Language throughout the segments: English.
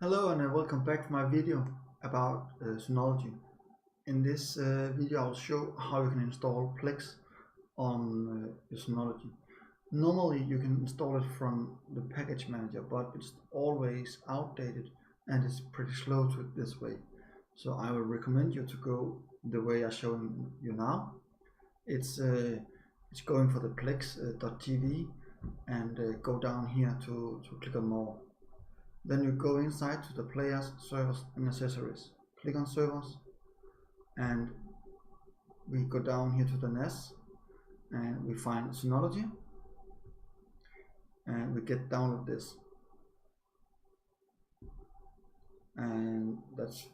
Hello and welcome back to my video about Synology. In this video I'll show how you can install PLEX on your Synology. Normally you can install it from the package manager, but it's always outdated and it's pretty slow to it this way. So I will recommend you to go the way I'm showing you now. It's going for the plex.tv and go down here to click on more. Then you go inside to the players, servers and accessories. Click on servers and we go down here to the NAS and we find Synology and we get download this, and that's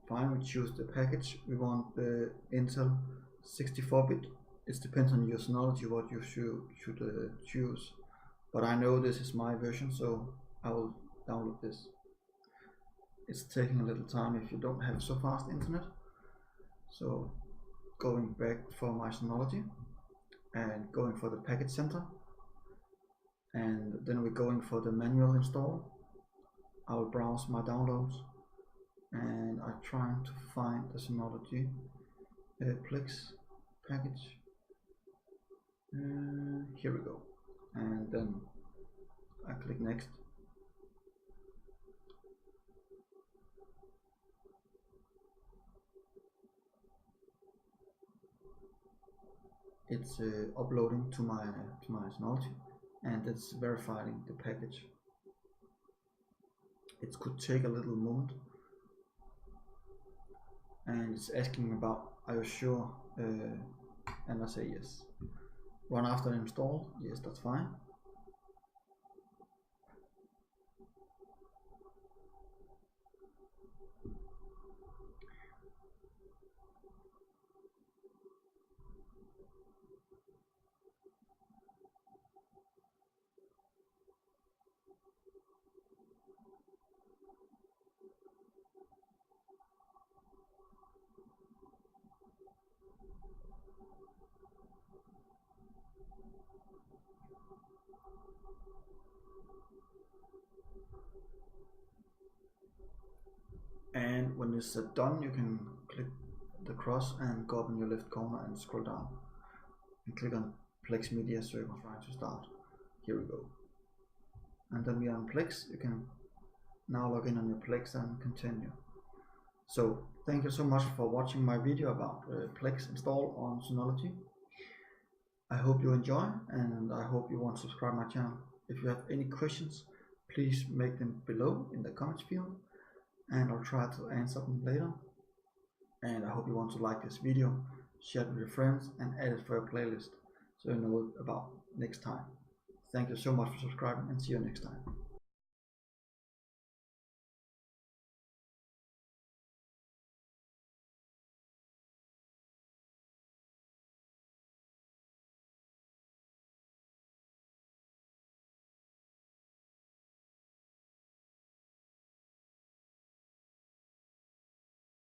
fine. We choose the package. We want the Intel 64-bit. It depends on your Synology what you should choose, but I know this is my version, so I will download this. It's taking a little time if you don't have so fast internet. So going back for my Synology and going for the package center, and then we're going for the manual install. I will browse my downloads and I'm trying to find the Synology PLEX package. Here we go, and then I click next. It's uploading to my Synology and it's verifying the package. It could take a little moment, and it's asking about are you sure, and I say yes. Run after install, yes, that's fine. And when it's done, you can click the cross and go up in your left corner and scroll down and click on PLEX Media Server trying to start. Here we go. And then we are on PLEX. You can now log in on your PLEX and continue. So thank you so much for watching my video about PLEX install on Synology. I hope you enjoy, and I hope you want to subscribe my channel. If you have any questions, please make them below in the comments field, and I'll try to answer them later. And I hope you want to like this video, share it with your friends, and add it for your playlist so you know about next time. Thank you so much for subscribing, and see you next time.